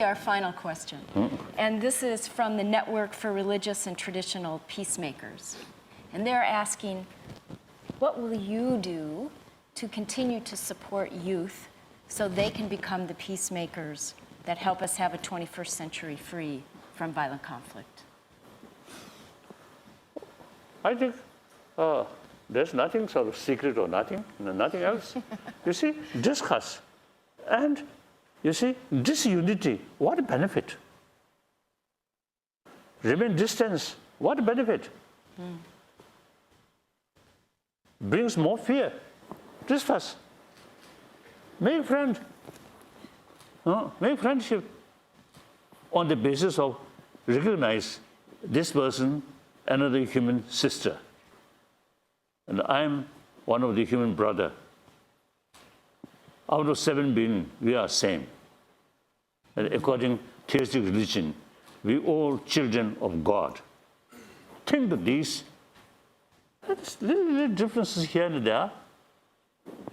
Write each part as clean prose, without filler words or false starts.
Our final question, and this is from the Network for Religious and Traditional Peacemakers. And they're asking, what will you do to continue to support youth so they can become the peacemakers that help us have a 21st century free from violent conflict? I think there's nothing sort of secret or nothing else. You see, discuss. And you see, disunity, what a benefit. Remain distance, what a benefit. Brings more fear. Discuss. Make friend. Make friendship on the basis of recognize this person, another human sister. And I'm one of the human brother. Out of 7 billion, we are same. And according to theistic religion, we all children of God. Think of these. There's little differences here and there.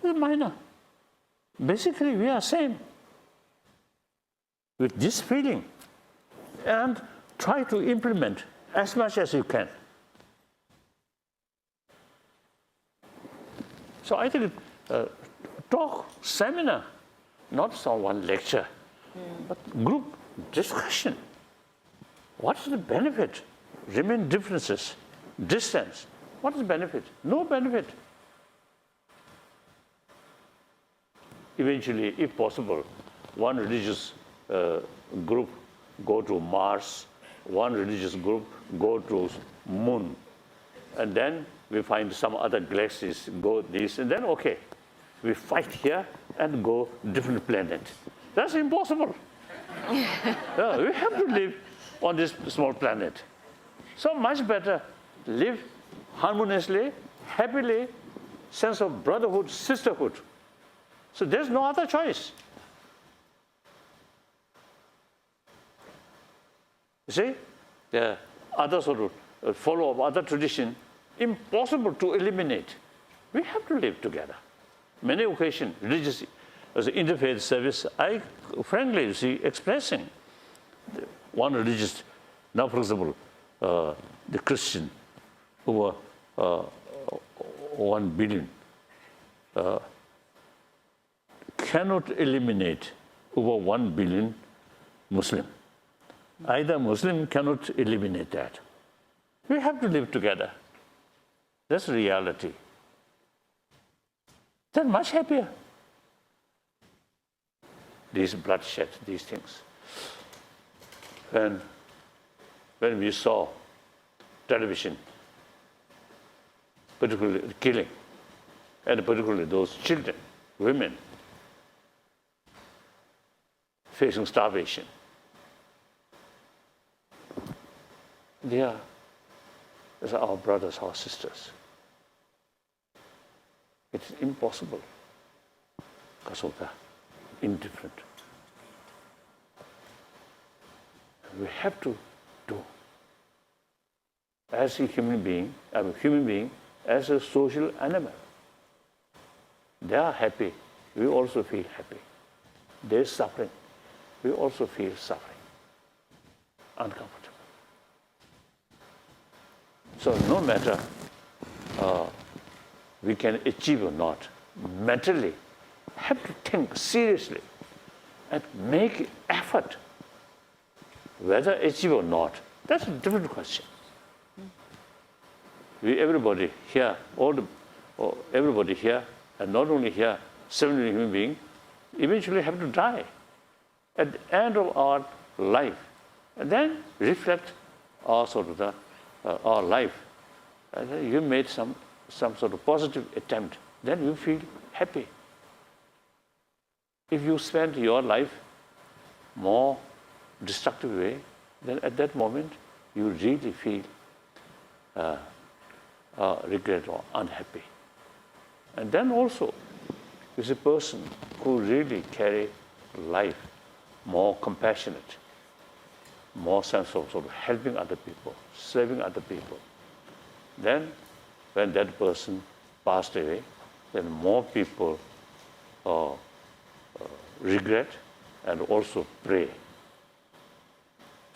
They're minor. Basically, we are same. With this feeling, and try to implement as much as you can. So I think talk, seminar, not some one lecture, but group discussion. What is the benefit? Remain differences, distance. What is the benefit? No benefit. Eventually, if possible, one religious group go to Mars, one religious group go to Moon, and then we find some other galaxies, go this, and then okay, we fight here and go different planet. That's impossible. Yeah, we have to live on this small planet. So much better live harmoniously, happily, sense of brotherhood, sisterhood. So there's no other choice. You see, the other sort of follow of other tradition, impossible to eliminate. We have to live together. Many occasions, religious as an interfaith service, I frankly see expressing one religious. Now, for example, the Christian over 1 billion cannot eliminate over 1 billion Muslim. Either Muslim cannot eliminate that. We have to live together. That's reality. They're much happier. These bloodshed, these things. When we saw television, particularly killing, and particularly those children, women, facing starvation, they are our brothers, our sisters. It's impossible because of the indifferent. We have to do. As a human being, as a social animal. They are happy, we also feel happy. There is suffering, we also feel suffering, uncomfortable. So no matter we can achieve or not, mentally, have to think seriously and make effort. Whether achieve or not, that's a different question. Everybody here, everybody here, and not only here, 7 million human beings, eventually have to die at the end of our life, and then reflect our our life. And then you made some sort of positive attempt, then you feel happy. If you spend your life more destructive way, then at that moment you really feel regret or unhappy. And then also, is a person who really carry life more compassionate, more sense of sort of helping other people, serving other people. Then, when that person passed away, then more people regret and also pray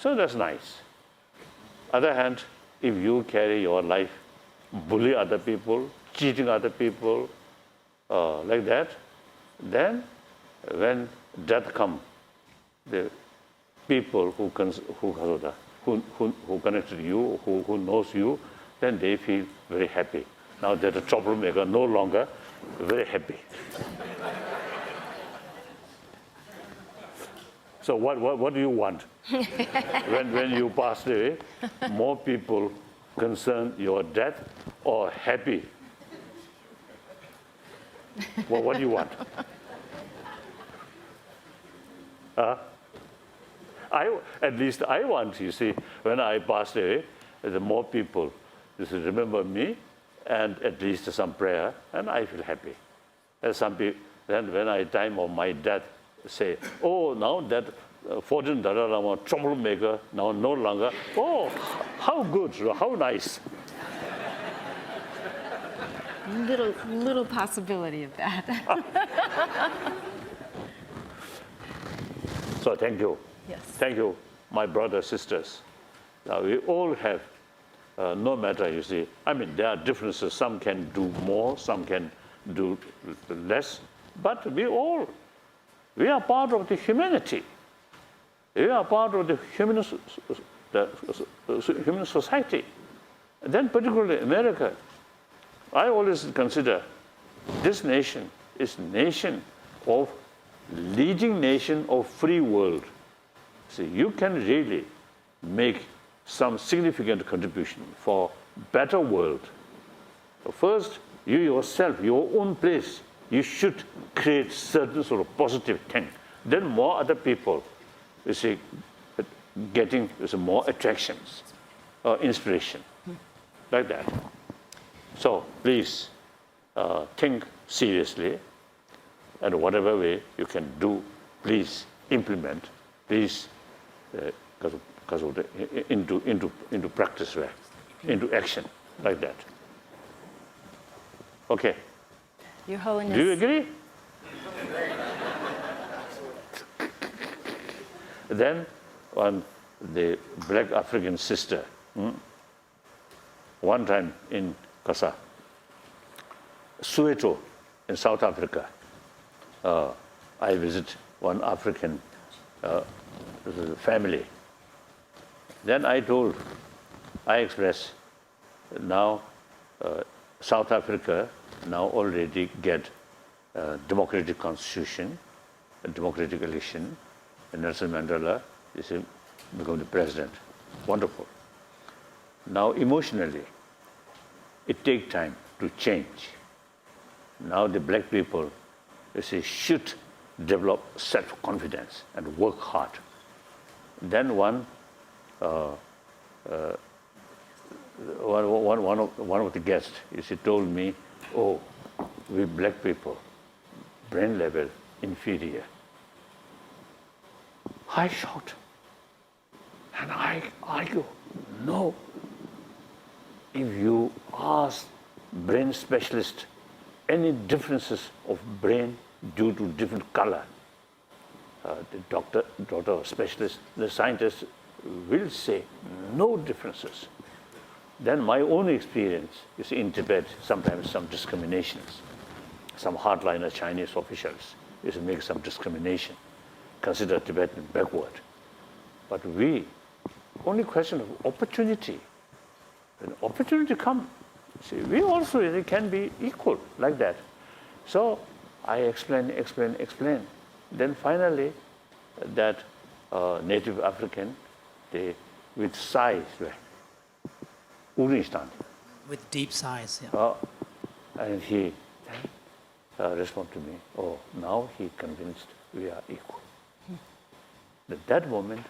So that's nice. Other hand, if you carry your life, bully other people, cheating other people, like that, then when death comes, the people who connected you, who knows you, then they feel very happy. Now that the troublemaker no longer very happy. So what do you want? when you pass away, more people concerned your death or happy? Well, what do you want? At least I want, you see, when I passed away, the more people remember me, and at least some prayer, and I feel happy. And some people, then when I time of my death, say, oh, now that 14 Dalai Lama troublemaker, now no longer, oh, how good, how nice. Little possibility of that. So thank you. Yes. Thank you, my brothers, sisters. Now we all have, no matter, you see, I mean, there are differences. Some can do more, some can do less, but we are part of the humanity. We are part of the human society. And then particularly America, I always consider this nation is nation of leading nation of free world. See, you can really make some significant contribution for better world. So first, you yourself, your own place, you should create certain sort of positive thing. Then more other people, you see, getting more attractions or inspiration, like that. So please think seriously, and whatever way you can do, please implement, please into practice, right? Into action, like that. Okay. Your Holiness. Do you agree? Then, on the black African sister, one time in Soweto, in South Africa, I visit one African family. Then I expressed, now South Africa now already get a democratic constitution, a democratic election, and Nelson Mandela is become the president. Wonderful. Now emotionally, it takes time to change. Now the black people, should develop self-confidence and work hard. Then one of the guests, told me, oh, we black people, brain level inferior. I shocked. And I argue, no. If you ask brain specialist any differences of brain due to different color, the doctor specialist, the scientist will say no differences. Then my own experience, in Tibet, sometimes some discriminations. Some hardliner Chinese officials make some discrimination, consider Tibetan backward. But only question of opportunity. When opportunity comes, we also can be equal, like that. So I explain. Then finally, that native African, they with sighs, with deep sighs, yeah. And he responded to me, oh, now he convinced we are equal. At that moment,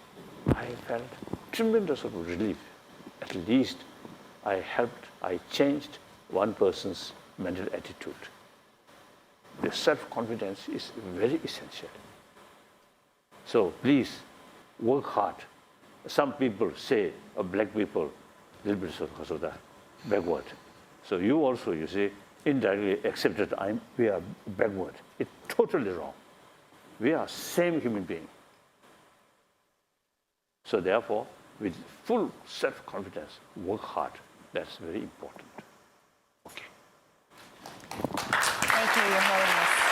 I felt tremendous of relief. At least I changed one person's mental attitude. The self-confidence is very essential. So please, work hard. Some people say, black people, little bit of that, backward. So you also, indirectly accepted we are backward. It's totally wrong. We are same human being. So therefore, with full self-confidence, work hard. That's very important. Okay. Thank you, Your Holiness.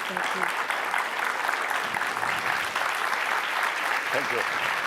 Thank you. Thank you.